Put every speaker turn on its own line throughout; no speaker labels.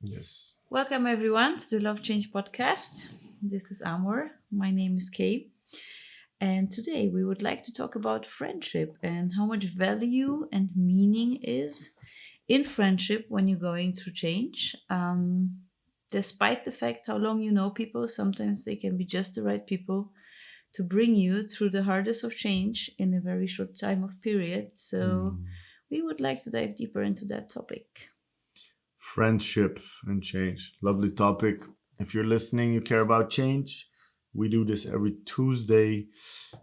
Yes.
Welcome everyone to the Love Change podcast. This is Amor. My name is Kay. And today we would like to talk about friendship and how much value and meaning is in friendship when you're going through change. Despite the fact how long you know people, sometimes they can be just the right people to bring you through the hardest of change in a very short time of period. So
Mm.
we would like to dive deeper into that topic.
Friendship and change. Lovely topic. If you're listening, you care about change. We do this every Tuesday.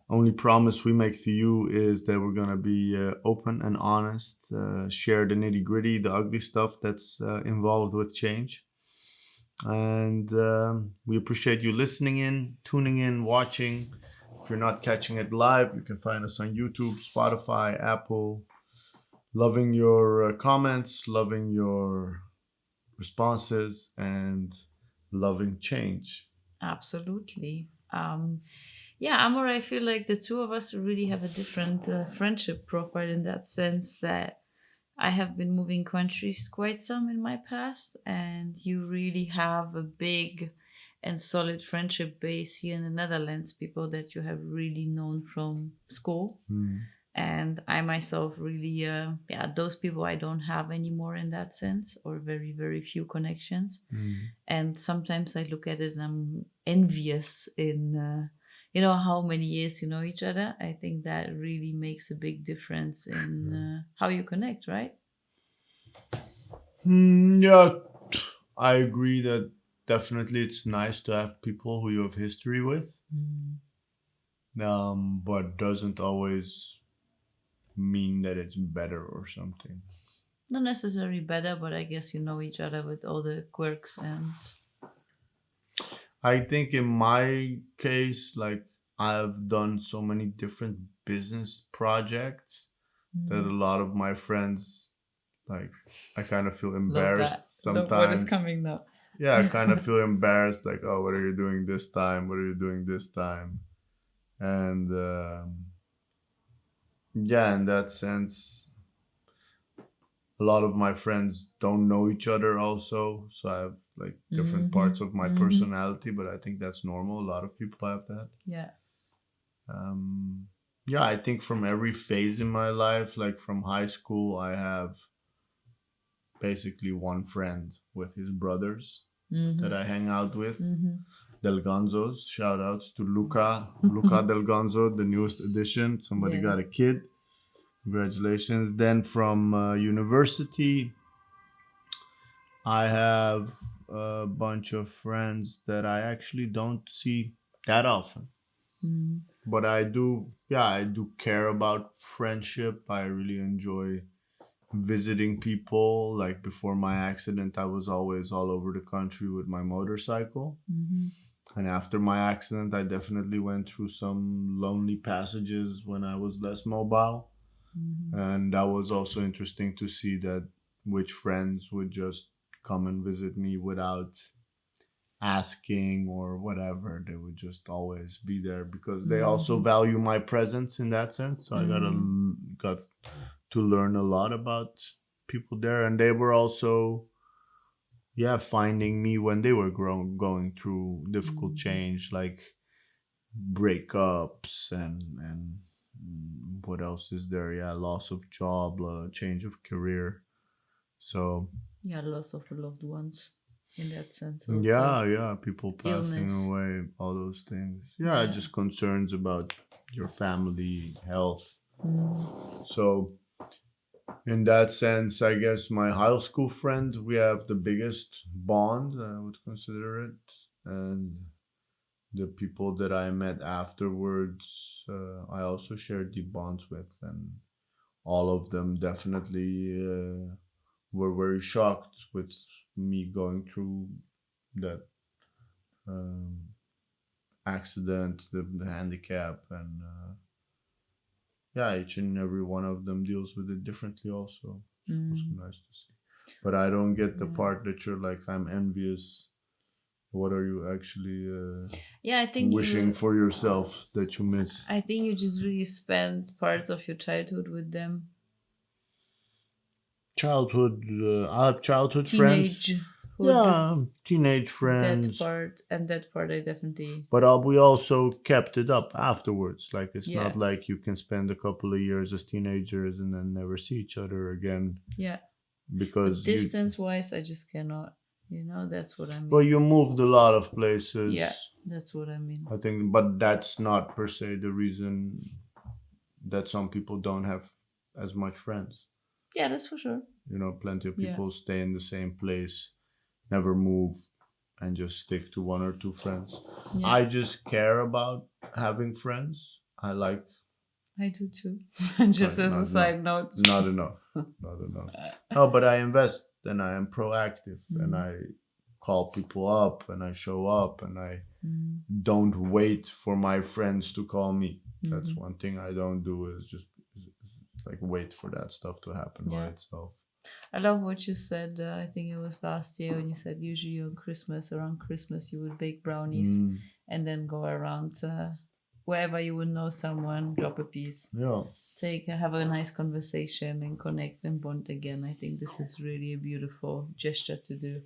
Only promise we make to you is that we're going to be open and honest, share the nitty gritty, the ugly stuff that's involved with change. And we appreciate you listening in, tuning in, watching. If you're not catching it live, you can find us on YouTube, Spotify, Apple. Loving your comments, loving your responses, and loving change.
Absolutely. Yeah, Amor, I feel like the two of us really have a different friendship profile in that sense that I have been moving countries quite some in my past, and you really have a big and solid friendship base here in the Netherlands, people that you have really known from school.
Mm.
And I myself really, yeah, those people I don't have anymore in that sense, or very, very few connections.
Mm.
And sometimes I look at it and I'm envious in how many years you know each other. I think that really makes a big difference in how you connect, right?
Yeah, I agree that definitely it's nice to have people who you have history with,
Mm.
but doesn't always mean that it's better or something.
Not necessarily better, but I guess you know each other with all the quirks and
I think in my case, like I've done so many different business projects that
mm,
a lot of my friends, like, I kind of feel
love
embarrassed
that. Look what is
sometimes.
coming now.
Yeah, I kind of feel embarrassed, like, oh, what are you doing this time? What are you doing this time? And yeah, in that sense, a lot of my friends don't know each other also. So I have like different parts
Hmm.
of my
Hmm.
personality, but I think that's normal. A lot of people have that.
Yeah.
Um, yeah, I think from every phase in my life, like from high school, I have basically one friend with his brothers that
Hmm.
I hang out with.
Hmm.
Del Gonzos. Shout outs to Luca Del Gonzo, the newest addition. Somebody
Yeah.
got a kid. Congratulations. Then from university, I have a bunch of friends that I actually don't see that often.
Mm.
But I do, yeah, I do care about friendship. I really enjoy visiting people. Like before my accident, I was always all over the country with my motorcycle.
Hmm.
And after my accident, I definitely went through some lonely passages when I was less mobile.
Hmm.
And that was also interesting to see that which friends would just come and visit me without asking or whatever. They would just always be there because they also
Hmm.
value my presence in that sense. So I
Hmm.
got to learn a lot about people there, and they were also, yeah, finding me when they were going through difficult
Hmm.
change, like breakups and what else is there? Yeah, loss of job, change of career. So
Yeah, loss of loved ones in that sense also.
yeah, people passing
Illness.
away, all those things. Yeah,
Yeah.
just concerns about your family health.
Mm.
So in that sense, I guess my high school friend, we have the biggest bond, I would consider it. And the people that I met afterwards, I also shared deep bonds with, and all of them definitely were very shocked with me going through that um, accident, the handicap, and yeah, each and every one of them deals with it differently. Also, it's also
Mm.
nice to see. But I don't get the
Yeah.
part that you're like, I'm envious. What are you actually
Yeah, I think
wishing
you
for yourself that you miss?
I think you just really spent parts of your childhood with them.
Childhood. I have childhood friends.
Teenage. who do
Yeah, teenage
that
friends.
part, and that part I definitely,
But we also kept it up afterwards. Like it's
yeah,
not like you can spend a couple of years as teenagers and then never see each other again
yeah. But
because you
distance wise, I just cannot. That's what I
well
mean.
you moved a lot of
Yeah,
places.
that's what I mean.
I think, but that's not per se the reason that some people don't have as much friends.
Yeah, that's for sure.
Plenty of
Yeah,
people stay in the same place, never move, and just stick to one or two friends.
yeah.
I just care about having friends. I like
I do too. Just
like
as a
not enough,
side note.
not enough, not enough. No, but I invest and I am proactive and
Mm,
I call people up and I show up and I
mm,
don't wait for my friends to call me. That's
mhm.
one thing I don't do is just like wait for that stuff to happen by
Yeah.
itself.
I love what you said. I think it was last year when you said usually on Christmas, around Christmas, you would bake brownies
Mm,
and then go around wherever you would know someone, drop a piece,
yeah.
have a nice conversation and connect and bond again. I think this is really a beautiful gesture to do.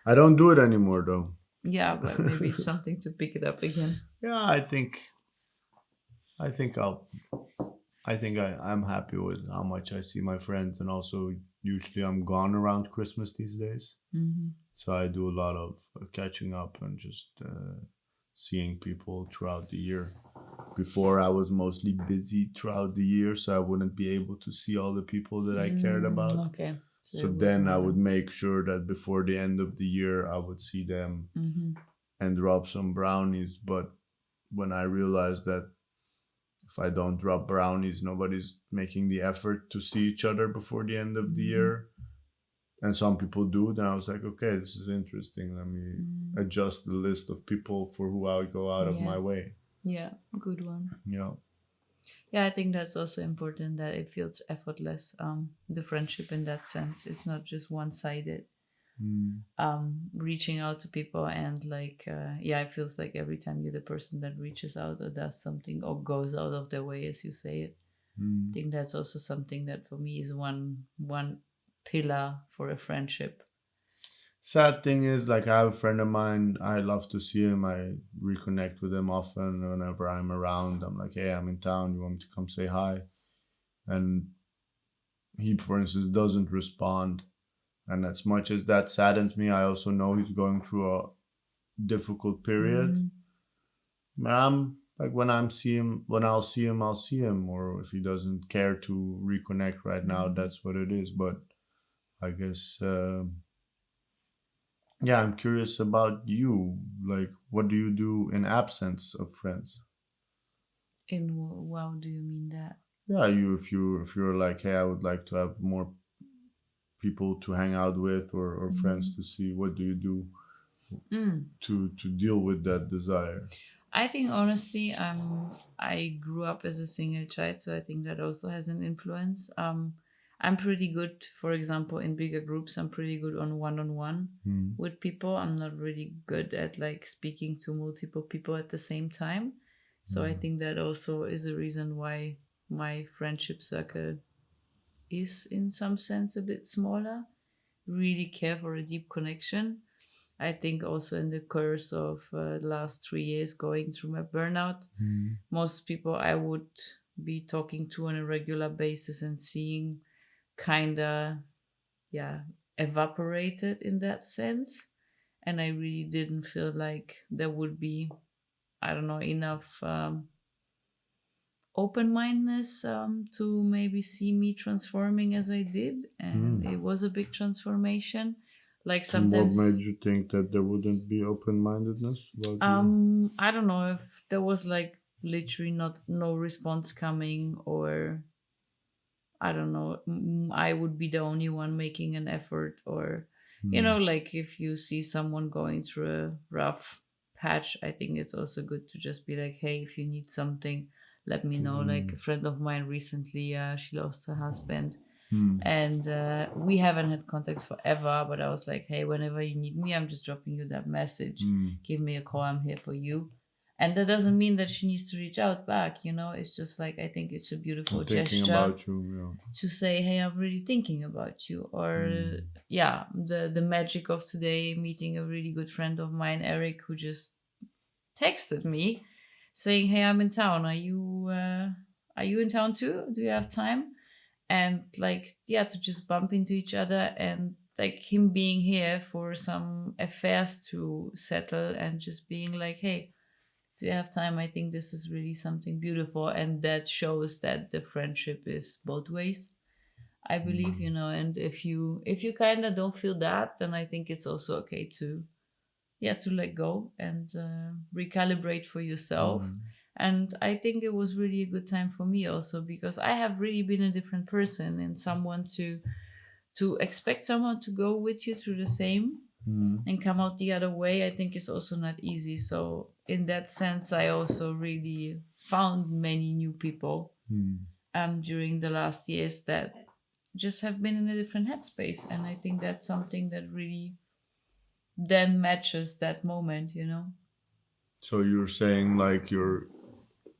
I don't do it anymore though.
Yeah, but maybe it's something to pick it up again.
Yeah, I think I'm happy with how much I see my friends and also usually I'm gone around Christmas these days.
Hmm.
So I do a lot of catching up and just seeing people throughout the year. Before I was mostly busy throughout the year, so I wouldn't be able to see all the people that I cared about.
Okay. So
So
it was
then I
more
would
than.
make sure that before the end of the year, I would see them
Hmm.
and drop some brownies. But when I realized that if I don't drop brownies, nobody's making the effort to see each other before the end of the
Hmm.
year, and some people do, then I was like, okay, this is interesting. Let me
Mm.
adjust the list of people for who I would go out of
Yeah.
my way.
Yeah. Good one.
Yeah.
Yeah, I think that's also important that it feels effortless. The friendship in that sense, it's not just one sided.
Mm.
Reaching out to people and like, yeah, it feels like every time you're the person that reaches out or does something or goes out of their way, as you say it. I
Mm.
think that's also something that for me is one pillar for a friendship.
Sad thing is, like, I have a friend of mine. I love to see him. I reconnect with him often. Whenever I'm around, I'm like, hey, I'm in town. You want me to come say hi? And he, for instance, doesn't respond. And as much as that saddens me, I also know he's going through a difficult period.
Mm,
But I'm like when I'll see him, I'll see him. Or if he doesn't care to reconnect right now,
mm.
that's what it is. But I guess, yeah, I'm curious about you. Like, what do you do in absence of friends?
Wow, do you mean that?
Yeah, if you're like, hey, I would like to have more people to hang out with or friends
Mm.
to see. What do you do
Mm.
to deal with that desire?
I think honestly, I grew up as a single child, so I think that also has an influence. I'm pretty good, for example, in bigger groups. I'm pretty good on one
Hmm.
with people. I'm not really good at like speaking to multiple people at the same time. So I
Hmm.
think that also is a reason why my friendship circle is in some sense a bit smaller. Really care for a deep connection. I think also in the course of last 3 years going through my burnout,
Hmm.
most people I would be talking to on a regular basis and seeing kind of, yeah, evaporated in that sense. And I really didn't feel like there would be, I don't know, enough open mindedness to maybe see me transforming as I did. And
Hmm.
it was a big transformation. Like
And what
sometimes
made you think that there wouldn't be open-mindedness about you?
I don't know if there was like literally not no response coming, or I don't know, I would be the only one making an effort, or
Hmm.
like if you see someone going through a rough patch, I think it's also good to just be like, hey, if you need something, let me know. Like
Hmm.
a friend of mine recently, she lost her husband,
Hmm.
and we haven't had contact forever, but I was like, hey, whenever you need me, I'm just dropping you that message,
Hmm.
give me a call, I'm here for you. And that doesn't mean that she needs to reach out back, it's just like, I think it's a beautiful
I'm thinking
gesture
about you.
to say, hey, I'm really thinking about you. Or yeah, the magic of today, meeting a really good friend of mine, Eric, who just texted me saying, hey, I'm in town, are you in town too, do you have time? And like, yeah, to just bump into each other, and like him being here for some affairs to settle, and just being like, hey, do you have time? I think this is really something beautiful, and that shows that the friendship is both ways, I believe. And if you kind of don't feel that, then I think it's also okay to, yeah, to let go and recalibrate for yourself. And I think it was really a good time for me also, because I have really been a different person, and someone to expect someone to go with you through the same and come out the other way, I think is also not easy. So in that sense, I also really found many new people during the last years that just have been in a different headspace, and I think that's something that really then matches that moment.
So you're saying like you're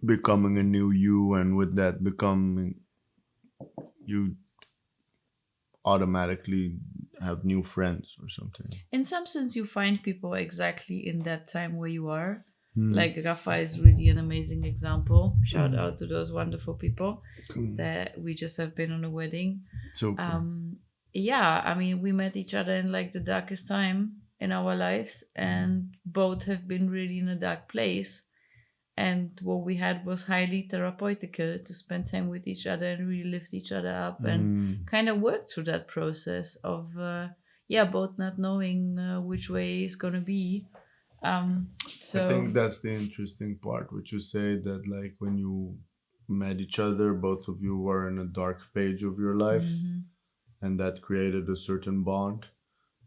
becoming a new you, and with that becoming, you automatically have new friends or something.
In some sense, you find people exactly in that time where you are. Like Rafa is really an amazing example. Shout out to those wonderful people that we just have been on a wedding.
Super.
Yeah, I mean, we met each other in like the darkest time in our lives, and both have been really in a dark place. And what we had was highly therapeutical to spend time with each other and really lift each other up and kind of work through that process of, yeah, both not knowing which way is going to be.
I think
So,
that's the interesting part, which you say that like when you met each other, both of you were in a dark page of your life, and that created a certain bond.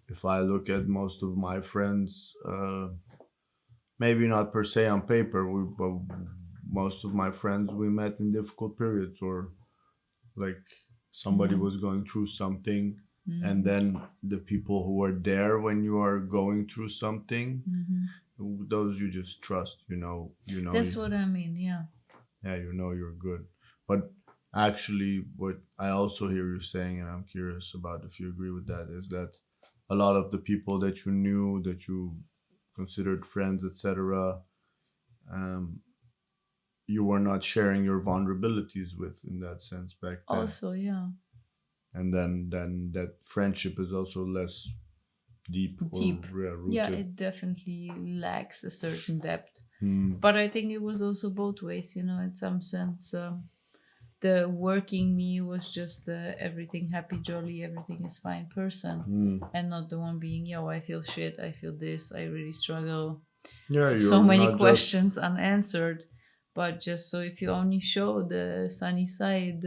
If I look at most of my friends, maybe not per se on paper, but most of my friends we met in difficult periods, or like somebody was going through something, and then the people who are there when you are going through something, those you just trust,
that's what I mean, yeah.
yeah, you're good. But actually, what I also hear you saying, and I'm curious about if you agree with that, is that a lot of the people that you knew, that you considered friends, etc., um, you were not sharing your vulnerabilities with in that sense back then.
Also, yeah.
And then that friendship is also less deep or
Deep.
rooted.
Yeah, it definitely lacks a certain depth. But I think it was also both ways, in some sense. The working me was just the everything happy, jolly, everything is fine person, and not the one being, yo, I feel shit, I feel this, I really struggle.
Yeah,
Have
you're
so many
not just
questions unanswered. But just so if you only show the sunny side,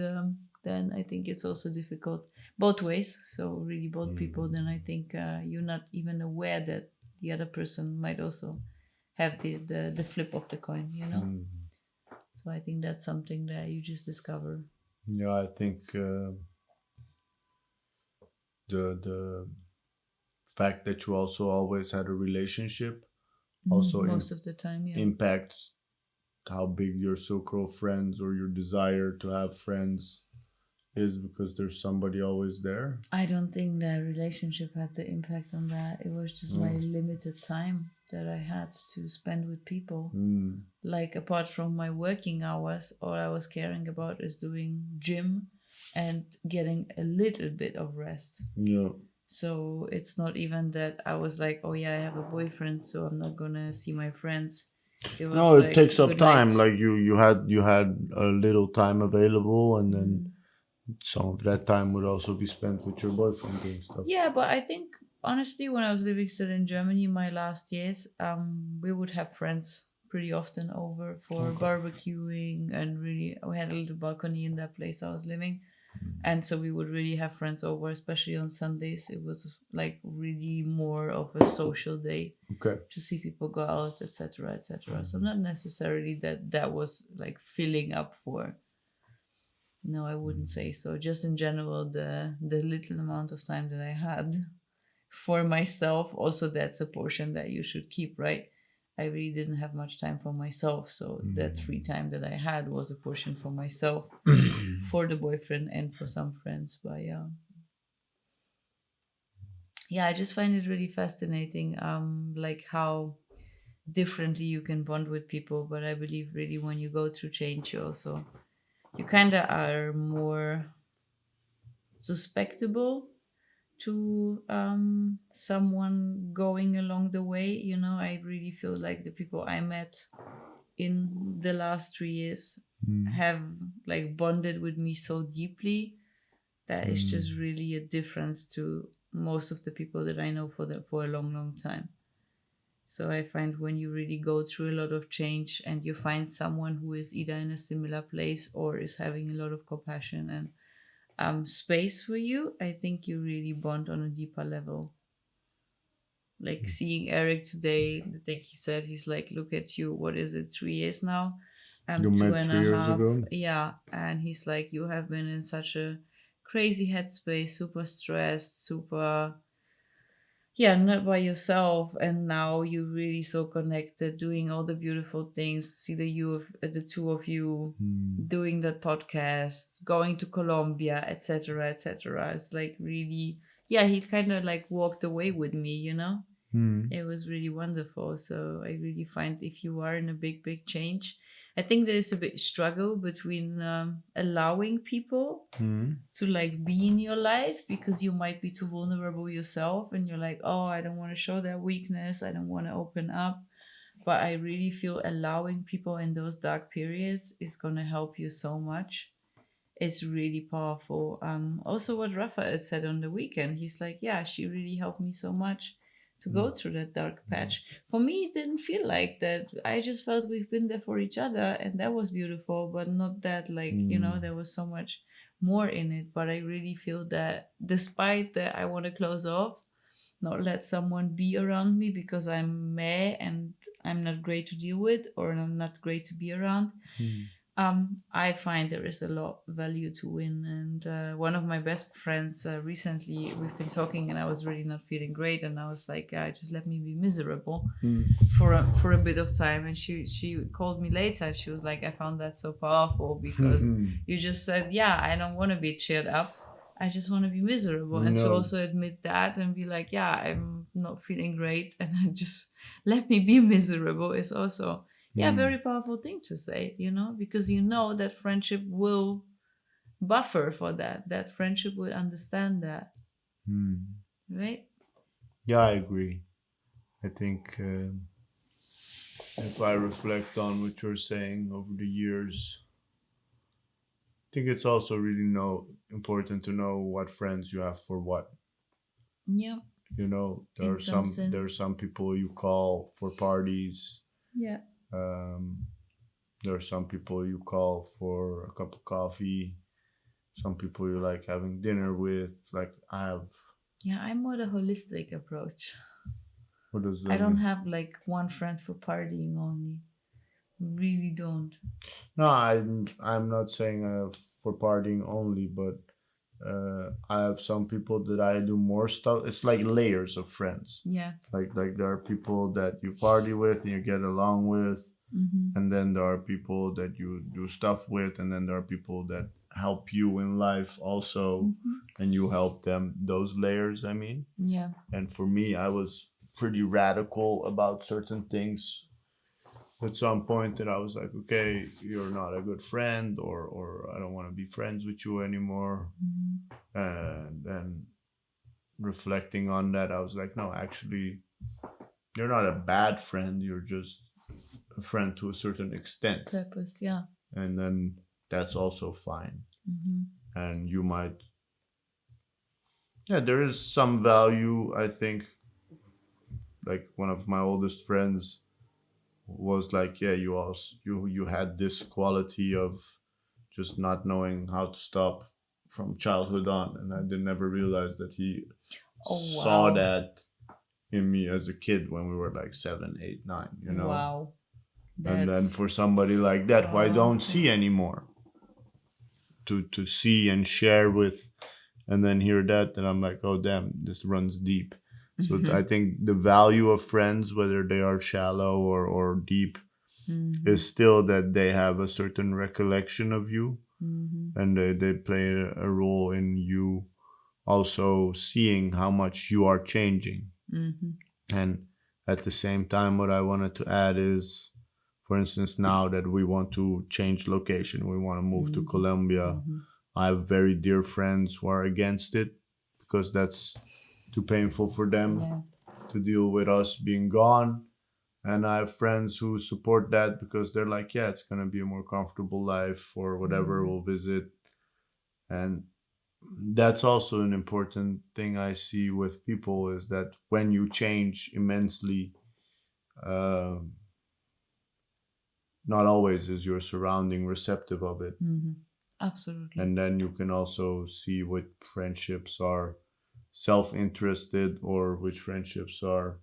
then I think it's also difficult both ways. So really both people, then I think you're not even aware that the other person might also have the flip of the coin. So I think that's something that you just discover.
yeah, I think the fact that you also always had a relationship also
Most of the time, yeah.
impacts how big your circle of friends or your desire to have friends is, because there's somebody always there.
I don't think the relationship had the impact on that. It was just my limited time that I had to spend with people. Like, apart from my working hours, all I was caring about is doing gym and getting a little bit of rest.
Yeah.
So it's not even that I was like, oh yeah, I have a boyfriend, so I'm not gonna see my friends. It was
No, it
like,
takes up
good
time.
night.
Like you had a little time available, and then some of that time would also be spent with your boyfriend doing stuff.
Yeah, but I think honestly, when I was living still in Germany, my last years, we would have friends pretty often over for barbecuing, and really, we had a little balcony in that place I was living, and so we would really have friends over, especially on Sundays. It was like really more of a social day
Okay.
to see people go out, etc., etc. So not necessarily that was like filling up for. No, I wouldn't say so. Just in general, the little amount of time that I had for myself, also that's a portion that you should keep, right? I really didn't have much time for myself. So that free time that I had was a portion for myself, for the boyfriend, and for some friends. But yeah, I just find it really fascinating, like how differently you can bond with people. But I believe really when you go through change, you kind of are more susceptible to someone going along the way. I really feel like the people I met in the last 3 years have like bonded with me so deeply that it's just really a difference to most of the people that I know for a long, long time. So I find when you really go through a lot of change and you find someone who is either in a similar place or is having a lot of compassion and space for you, I think you really bond on a deeper level. Like seeing Eric today, I think he said he's like, look at you, what is it, 3 years now?
You
Two
met
and
3
a
years
half.
ago.
Yeah. And he's like, you have been in such a crazy headspace, super stressed, super, yeah, not by yourself. And now you're really so connected, doing all the beautiful things. See the two of you doing that podcast, going to Colombia, etc., etc. It's like really, yeah, he kind of like walked away with me. It was really wonderful. So I really find if you are in a big, big change, I think there is a big struggle between allowing people to like be in your life because you might be too vulnerable yourself and you're like, oh, I don't want to show that weakness. I don't want to open up. But I really feel allowing people in those dark periods is going to help you so much. It's really powerful. Also, what Rafael said on the weekend, he's like, yeah, she really helped me so much to go through that dark patch. For me, it didn't feel like that. I just felt we've been there for each other, and that was beautiful, but not that, like, there was so much more in it. But I really feel that despite that, I want to close off, not let someone be around me because I'm meh and I'm not great to deal with or I'm not great to be around. I find there is a lot of value to win. And one of my best friends recently, we've been talking, and I was really not feeling great, and I was like, just let me be miserable for a bit of time. And she called me later, and she was like, I found that so powerful because you just said, yeah, I don't want to be cheered up. I just want to be miserable. And to also admit that and be like, yeah, I'm not feeling great, and I just let me be miserable is also very powerful thing to say, because that friendship will buffer for that friendship will understand that, right?
Yeah, I agree. I think if I reflect on what you're saying over the years, I think it's also really important to know what friends you have for what.
Yeah,
There
in
are
some
there are
sense.
some people you call for parties.
Yeah.
Um, there are some people you call for a cup of coffee. Some people you like having dinner with. Like I have.
Yeah, I'm more the holistic approach.
What does
I
that
don't
mean?
have like one friend for partying only. Really don't.
No, I'm not saying for partying only, but I have some people that I do more stuff. It's like layers of friends.
Yeah.
Like there are people that you party with and you get along with, and then there are people that you do stuff with, and then there are people that help you in life also, and you help them. Those layers, I mean.
Yeah.
And for me, I was pretty radical about certain things at some point that I was like, okay, you're not a good friend, or I don't want to be friends with you anymore. And then reflecting on that, I was like, no, actually, you're not a bad friend. You're just a friend to a certain extent.
Purpose. Yeah.
And then that's also fine. And you might, yeah, there is some value, I think. Like one of my oldest friends was like, yeah, you had this quality of just not knowing how to stop from childhood on, and I did never realize that he
Oh,
saw
wow.
that in me as a kid when we were like 7, 8, 9,
Wow.
And then
That's
for somebody like that who I don't
powerful.
see anymore, to see and share with, and then hear that, and I'm like, oh damn, this runs deep. So I think the value of friends, whether they are shallow or deep, is still that they have a certain recollection of you, and they play a role in you also seeing how much you are changing. And at the same time, what I wanted to add is, for instance, now that we want to change location, we want to move to Colombia. I have very dear friends who are against it because that's too painful for them to deal with us being gone. And I have friends who support that because they're like, yeah, it's going to be a more comfortable life or whatever, we'll visit. And that's also an important thing I see with people is that when you change immensely, not always is your surrounding receptive of it.
Absolutely.
And then you can also see what friendships are self-interested or which friendships are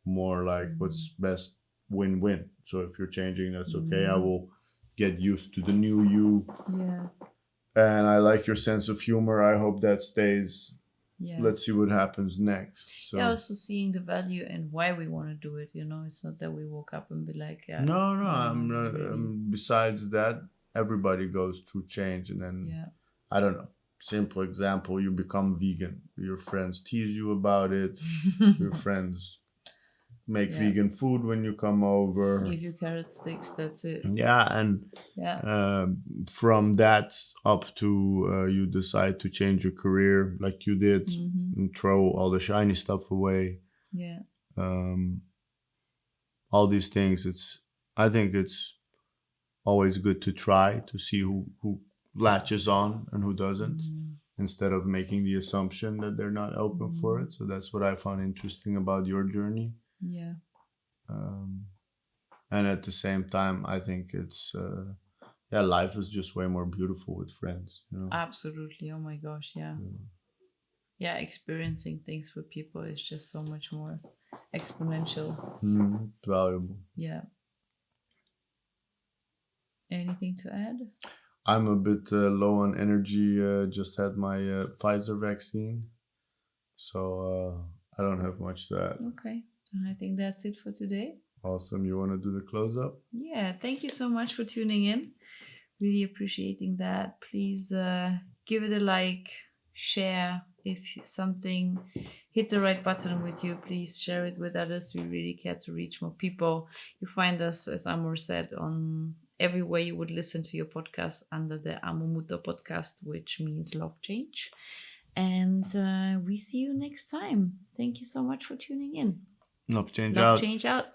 more like what's best win-win. So if you're changing, that's okay. I will get used to the new you.
Yeah.
And I like your sense of humor. I hope that stays.
Yeah.
Let's see what happens next. So
yeah, also seeing the value and why we want to do it. It's not that we woke up and be like, yeah.
no, I'm not. Besides that, everybody goes through change, and then
Yeah.
I don't know. Simple example: you become vegan. Your friends tease you about it. Your friends make
Yeah.
vegan food when you come over.
Give you carrot sticks. That's it.
Yeah, and
Yeah.
from that up to you decide to change your career like you did and throw all the shiny stuff away.
Yeah.
All these things. I think it's always good to try to see who latches on and who doesn't, instead of making the assumption that they're not open for it. So that's what I found interesting about your journey.
Yeah.
And at the same time, I think it's life is just way more beautiful with friends.
Absolutely. Oh my gosh. Yeah. Yeah. Experiencing things with people is just so much more exponential.
Valuable.
Yeah. Anything to add?
I'm a bit low on energy. Just had my Pfizer vaccine, so I don't have much to add.
Okay. I think that's it for today.
Awesome. You want to do the close up?
Yeah. Thank you so much for tuning in. Really appreciating that. Please give it a like, share if something hit the right button with you. Please share it with others. We really care to reach more people. You find us, as Amor said, on every way you would listen to your podcast under the Amor Mutter podcast, which means love change. And we see you next time. Thank you so much for tuning in.
Love change
Love
out.
change out.